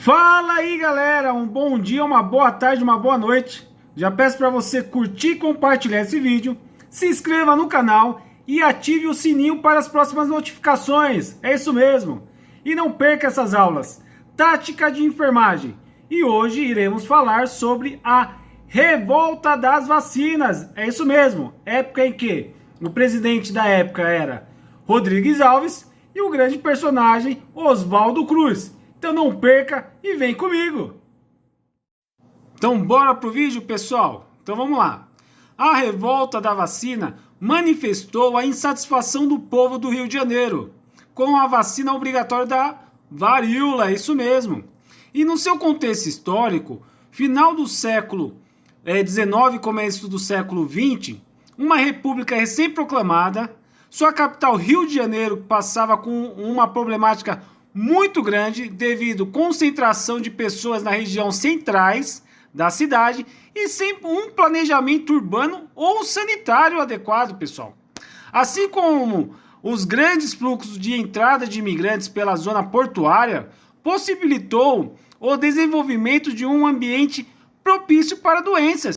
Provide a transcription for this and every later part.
Fala aí, galera, um bom dia, uma boa tarde, uma boa noite. Já peço para você curtir e compartilhar esse vídeo, se inscreva no canal e ative o sininho para as próximas notificações. É isso mesmo. E não perca essas aulas. Tática de enfermagem. E hoje iremos falar sobre a revolta das vacinas. É isso mesmo. Época em que o presidente da época era Rodrigues Alves e o grande personagem Oswaldo Cruz. Então não perca e vem comigo. Então bora pro vídeo, pessoal. Então vamos lá. A revolta da vacina manifestou a insatisfação do povo do Rio de Janeiro com a vacina obrigatória da varíola, isso mesmo. E no seu contexto histórico, final do século XIX, começo do século XX, uma república recém-proclamada, sua capital Rio de Janeiro passava com uma problemática muito grande devido à concentração de pessoas na região centrais da cidade e sem um planejamento urbano ou sanitário adequado, pessoal. Assim como os grandes fluxos de entrada de imigrantes pela zona portuária possibilitou o desenvolvimento de um ambiente propício para doenças.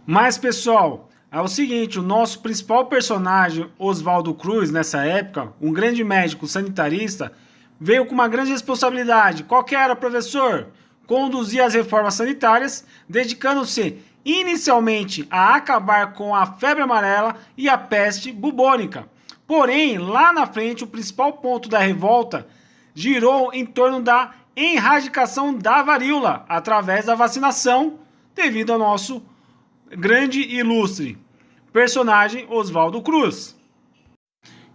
Mas, pessoal, é o seguinte, o nosso principal personagem, Oswaldo Cruz, nessa época, um grande médico sanitarista, veio com uma grande responsabilidade. Qual que era, professor? Conduzir as reformas sanitárias, dedicando-se inicialmente a acabar com a febre amarela e a peste bubônica. Porém, lá na frente, o principal ponto da revolta girou em torno da erradicação da varíola através da vacinação, devido ao nosso grande e ilustre personagem Oswaldo Cruz.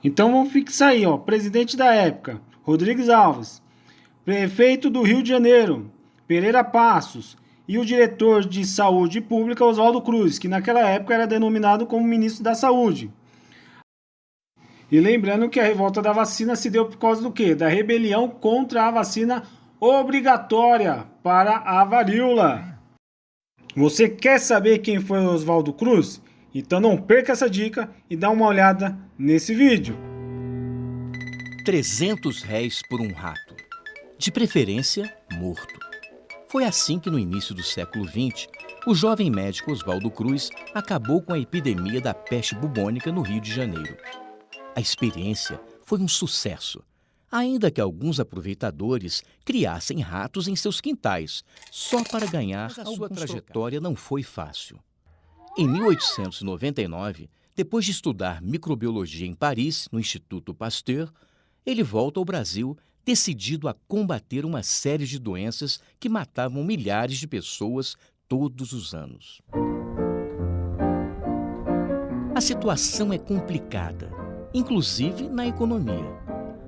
Então vamos fixar aí, ó, presidente da época, Rodrigues Alves, prefeito do Rio de Janeiro, Pereira Passos, e o diretor de saúde pública, Oswaldo Cruz, que naquela época era denominado como ministro da saúde. E lembrando que a revolta da vacina se deu por causa do quê? Da rebelião contra a vacina obrigatória para a varíola. Você quer saber quem foi Oswaldo Cruz? Então não perca essa dica e dá uma olhada nesse vídeo. 300 réis por um rato, de preferência morto. Foi assim que no início do século XX, o jovem médico Oswaldo Cruz acabou com a epidemia da peste bubônica no Rio de Janeiro. A experiência foi um sucesso, ainda que alguns aproveitadores criassem ratos em seus quintais, só para ganhar. A sua trajetória não foi fácil. Em 1899, depois de estudar microbiologia em Paris, no Instituto Pasteur, ele volta ao Brasil decidido a combater uma série de doenças que matavam milhares de pessoas todos os anos. A situação é complicada, inclusive na economia.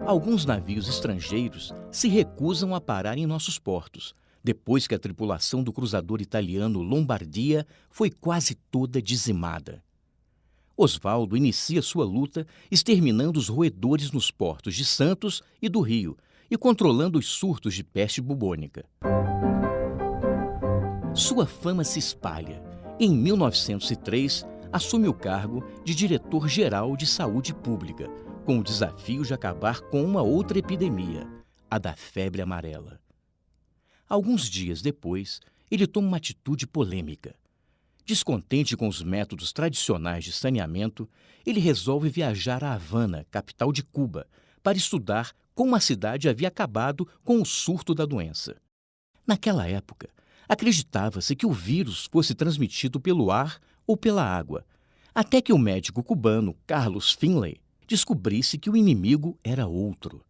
Alguns navios estrangeiros se recusam a parar em nossos portos, depois que a tripulação do cruzador italiano Lombardia foi quase toda dizimada. Oswaldo inicia sua luta exterminando os roedores nos portos de Santos e do Rio e controlando os surtos de peste bubônica. Sua fama se espalha. Em 1903, assume o cargo de diretor-geral de saúde pública, com o desafio de acabar com uma outra epidemia, a da febre amarela. Alguns dias depois, ele toma uma atitude polêmica. Descontente com os métodos tradicionais de saneamento, ele resolve viajar a Havana, capital de Cuba, para estudar como a cidade havia acabado com o surto da doença. Naquela época, acreditava-se que o vírus fosse transmitido pelo ar ou pela água, até que o médico cubano Carlos Finlay descobrisse que o inimigo era outro: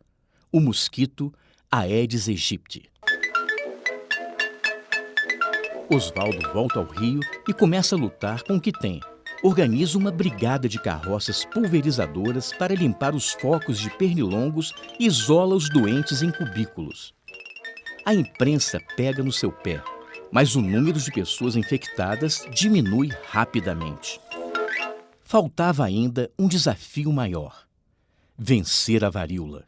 o mosquito Aedes aegypti. Oswaldo volta ao Rio e começa a lutar com o que tem. Organiza uma brigada de carroças pulverizadoras para limpar os focos de pernilongos e isola os doentes em cubículos. A imprensa pega no seu pé, mas o número de pessoas infectadas diminui rapidamente. Faltava ainda um desafio maior: vencer a varíola.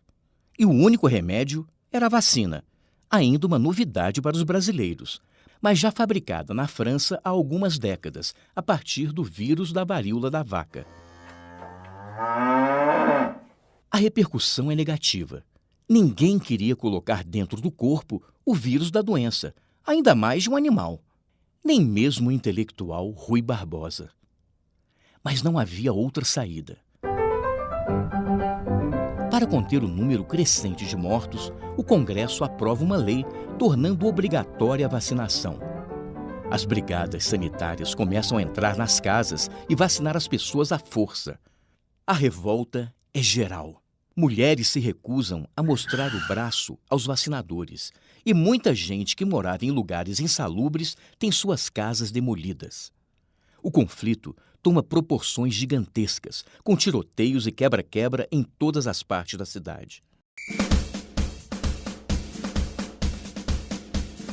E o único remédio era a vacina, ainda uma novidade para os brasileiros, mas já fabricada na França há algumas décadas, a partir do vírus da varíola da vaca. A repercussão é negativa. Ninguém queria colocar dentro do corpo o vírus da doença, ainda mais de um animal. Nem mesmo o intelectual Rui Barbosa. Mas não havia outra saída. Para conter o número crescente de mortos, o Congresso aprova uma lei tornando obrigatória a vacinação. As brigadas sanitárias começam a entrar nas casas e vacinar as pessoas à força. A revolta é geral. Mulheres se recusam a mostrar o braço aos vacinadores e muita gente que morava em lugares insalubres tem suas casas demolidas. O conflito toma proporções gigantescas, com tiroteios e quebra-quebra em todas as partes da cidade.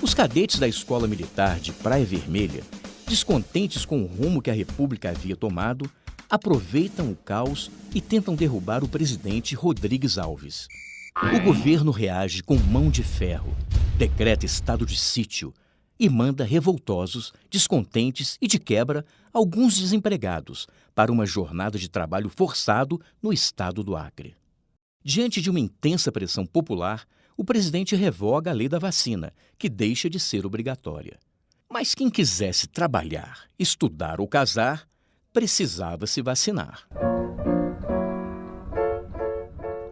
Os cadetes da Escola Militar de Praia Vermelha, descontentes com o rumo que a República havia tomado, aproveitam o caos e tentam derrubar o presidente Rodrigues Alves. O governo reage com mão de ferro, decreta estado de sítio e manda revoltosos, descontentes e, de quebra, alguns desempregados para uma jornada de trabalho forçado no estado do Acre. Diante de uma intensa pressão popular, o presidente revoga a lei da vacina, que deixa de ser obrigatória. Mas quem quisesse trabalhar, estudar ou casar, precisava se vacinar.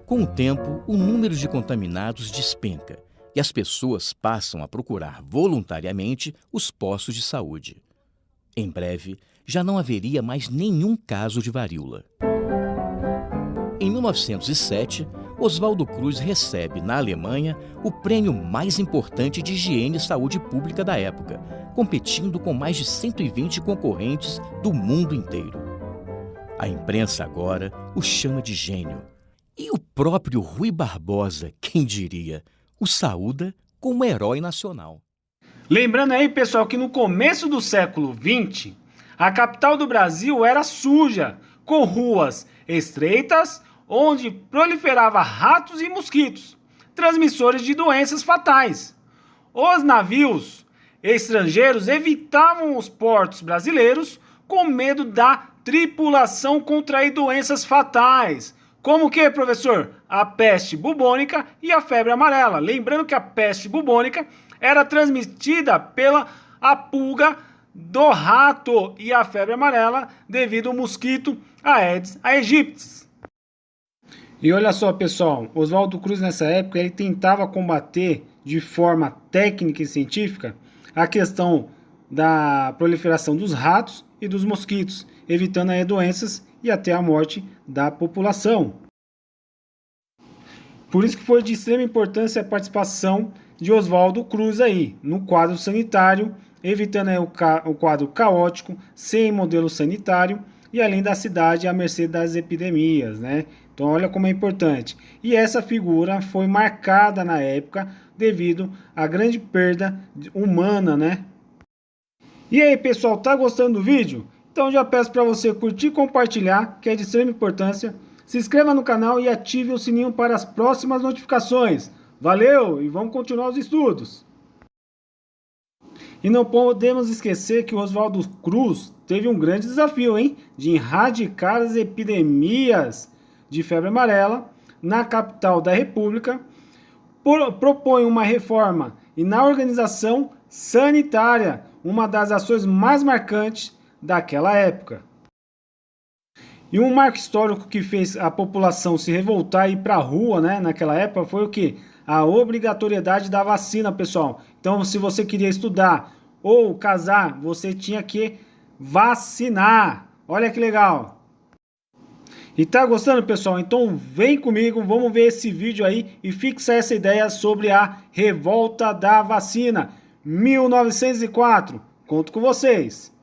Com o tempo, o número de contaminados despenca e as pessoas passam a procurar voluntariamente os postos de saúde. Em breve, já não haveria mais nenhum caso de varíola. Em 1907, Oswaldo Cruz recebe, na Alemanha, o prêmio mais importante de higiene e saúde pública da época, competindo com mais de 120 concorrentes do mundo inteiro. A imprensa agora o chama de gênio. E o próprio Rui Barbosa, quem diria, o saúda como herói nacional. Lembrando aí, pessoal, que no começo do século XX, a capital do Brasil era suja, com ruas estreitas, onde proliferava ratos e mosquitos, transmissores de doenças fatais. Os navios estrangeiros evitavam os portos brasileiros com medo da tripulação contrair doenças fatais. Como o que, professor? A peste bubônica e a febre amarela. Lembrando que a peste bubônica era transmitida pela pulga do rato e a febre amarela devido ao mosquito Aedes aegypti. E olha só, pessoal, Oswaldo Cruz nessa época ele tentava combater de forma técnica e científica a questão da proliferação dos ratos e dos mosquitos, evitando aí doenças e até a morte da população. Por isso que foi de extrema importância a participação de Oswaldo Cruz aí no quadro sanitário, evitando aí o quadro caótico, sem modelo sanitário e além da cidade à mercê das epidemias, né? Então olha como é importante. E essa figura foi marcada na época devido à grande perda humana, né? E aí, pessoal, tá gostando do vídeo? Então já peço para você curtir e compartilhar, que é de extrema importância. Se inscreva no canal e ative o sininho para as próximas notificações. Valeu e vamos continuar os estudos. E não podemos esquecer que o Oswaldo Cruz teve um grande desafio, hein? De erradicar as epidemias de febre amarela na capital da República. Propõe uma reforma e na organização sanitária, uma das ações mais marcantes daquela época. E um marco histórico que fez a população se revoltar e ir para a rua, né, naquela época foi o quê? A obrigatoriedade da vacina, pessoal. Então, se você queria estudar ou casar, você tinha que vacinar. Olha que legal. E tá gostando, pessoal? Então vem comigo, vamos ver esse vídeo aí e fixar essa ideia sobre a revolta da vacina. 1904. Conto com vocês.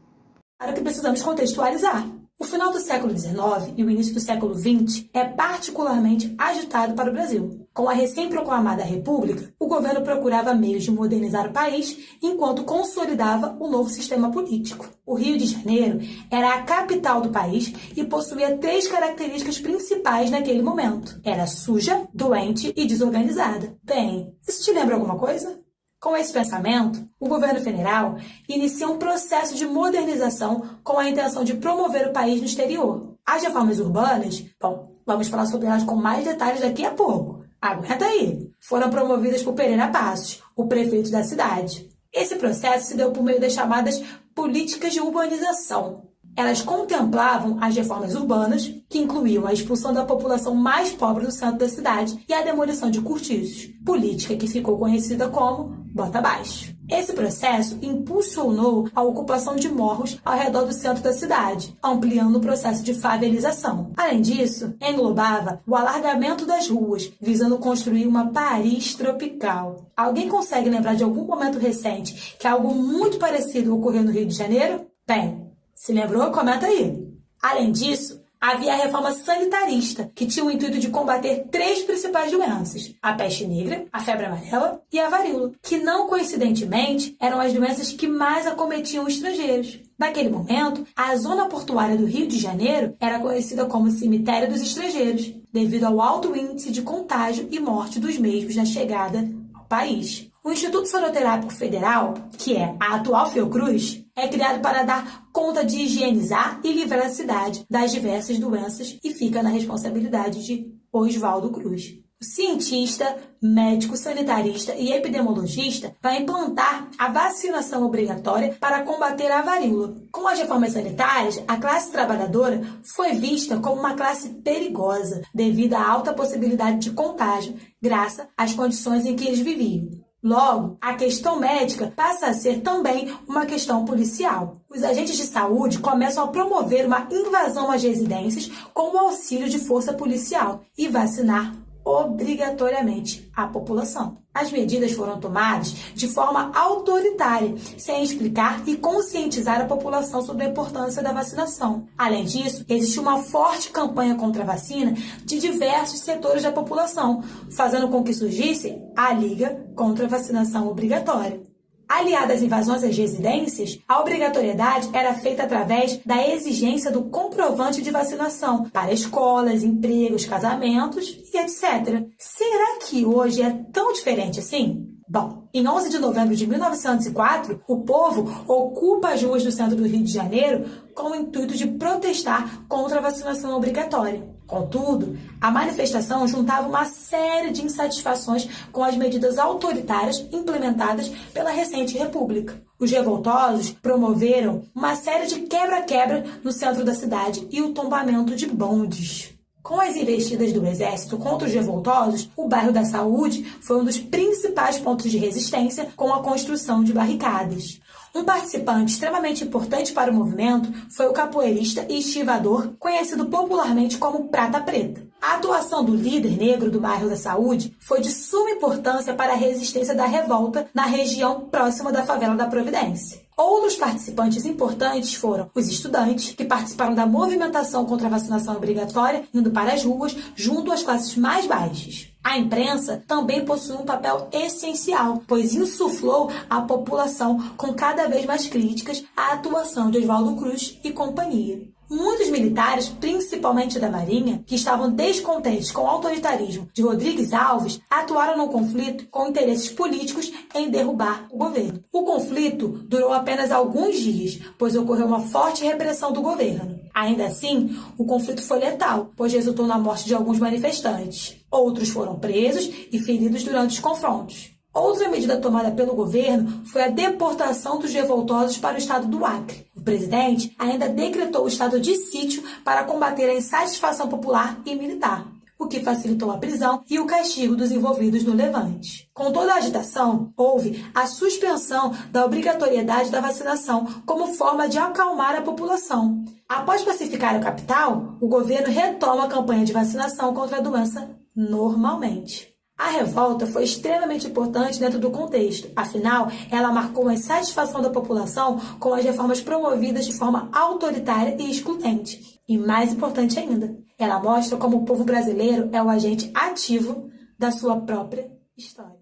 Claro que precisamos contextualizar. O final do século XIX e o início do século XX é particularmente agitado para o Brasil. Com a recém-proclamada República, o governo procurava meios de modernizar o país enquanto consolidava o novo sistema político. O Rio de Janeiro era a capital do país e possuía 3 características principais naquele momento. Era suja, doente e desorganizada. Bem, isso te lembra alguma coisa? Com esse pensamento, o governo federal inicia um processo de modernização com a intenção de promover o país no exterior. As reformas urbanas, bom, vamos falar sobre elas com mais detalhes daqui a pouco. Aguenta aí! Foram promovidas por Pereira Passos, o prefeito da cidade. Esse processo se deu por meio das chamadas políticas de urbanização. Elas contemplavam as reformas urbanas, que incluíam a expulsão da população mais pobre do centro da cidade e a demolição de cortiços, política que ficou conhecida como Bota Abaixo. Esse processo impulsionou a ocupação de morros ao redor do centro da cidade, ampliando o processo de favelização. Além disso, englobava o alargamento das ruas, visando construir uma Paris tropical. Alguém consegue lembrar de algum momento recente que algo muito parecido ocorreu no Rio de Janeiro? Bem, se lembrou? Comenta aí. Além disso, havia a reforma sanitarista, que tinha o intuito de combater 3 principais doenças: a peste negra, a febre amarela e a varíola, que não coincidentemente eram as doenças que mais acometiam os estrangeiros. Naquele momento, a zona portuária do Rio de Janeiro era conhecida como cemitério dos estrangeiros, devido ao alto índice de contágio e morte dos mesmos na chegada ao país. O Instituto Soroterápico Federal, que é a atual Fiocruz, é criado para dar conta de higienizar e livrar a cidade das diversas doenças e fica na responsabilidade de Oswaldo Cruz. O cientista, médico, sanitarista e epidemiologista vai implantar a vacinação obrigatória para combater a varíola. Com as reformas sanitárias, a classe trabalhadora foi vista como uma classe perigosa devido à alta possibilidade de contágio, graças às condições em que eles viviam. Logo, a questão médica passa a ser também uma questão policial. Os agentes de saúde começam a promover uma invasão às residências com o auxílio de força policial e vacinar obrigatoriamente a população. As medidas foram tomadas de forma autoritária, sem explicar e conscientizar a população sobre a importância da vacinação. Além disso, existe uma forte campanha contra a vacina de diversos setores da população, fazendo com que surgisse a Liga contra a Vacinação Obrigatória. Aliada às invasões às residências, a obrigatoriedade era feita através da exigência do comprovante de vacinação para escolas, empregos, casamentos e etc. Será que hoje é tão diferente assim? Bom, em 11 de novembro de 1904, o povo ocupa as ruas do centro do Rio de Janeiro com o intuito de protestar contra a vacinação obrigatória. Contudo, a manifestação juntava uma série de insatisfações com as medidas autoritárias implementadas pela recente República. Os revoltosos promoveram uma série de quebra-quebra no centro da cidade e o tombamento de bondes. Com as investidas do exército contra os revoltosos, o bairro da Saúde foi um dos principais pontos de resistência com a construção de barricadas. Um participante extremamente importante para o movimento foi o capoeirista e estivador, conhecido popularmente como Prata Preta. A atuação do líder negro do bairro da Saúde foi de suma importância para a resistência da revolta na região próxima da favela da Providência. Outros participantes importantes foram os estudantes, que participaram da movimentação contra a vacinação obrigatória, indo para as ruas junto às classes mais baixas. A imprensa também possui um papel essencial, pois insuflou à população com cada vez mais críticas à atuação de Oswaldo Cruz e companhia. Muitos militares, principalmente da Marinha, que estavam descontentes com o autoritarismo de Rodrigues Alves, atuaram no conflito com interesses políticos em derrubar o governo. O conflito durou apenas alguns dias, pois ocorreu uma forte repressão do governo. Ainda assim, o conflito foi letal, pois resultou na morte de alguns manifestantes. Outros foram presos e feridos durante os confrontos. Outra medida tomada pelo governo foi a deportação dos revoltosos para o estado do Acre. O presidente ainda decretou o estado de sítio para combater a insatisfação popular e militar, o que facilitou a prisão e o castigo dos envolvidos no levante. Com toda a agitação, houve a suspensão da obrigatoriedade da vacinação como forma de acalmar a população. Após pacificar a capital, o governo retoma a campanha de vacinação contra a doença normalmente. A revolta foi extremamente importante dentro do contexto, afinal, ela marcou a insatisfação da população com as reformas promovidas de forma autoritária e excludente. E mais importante ainda, ela mostra como o povo brasileiro é o agente ativo da sua própria história.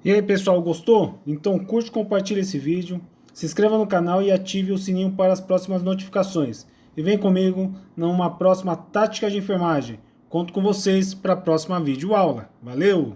E aí, pessoal, gostou? Então curte e compartilhe esse vídeo, se inscreva no canal e ative o sininho para as próximas notificações. E vem comigo numa próxima tática de enfermagem. Conto com vocês para a próxima videoaula. Valeu!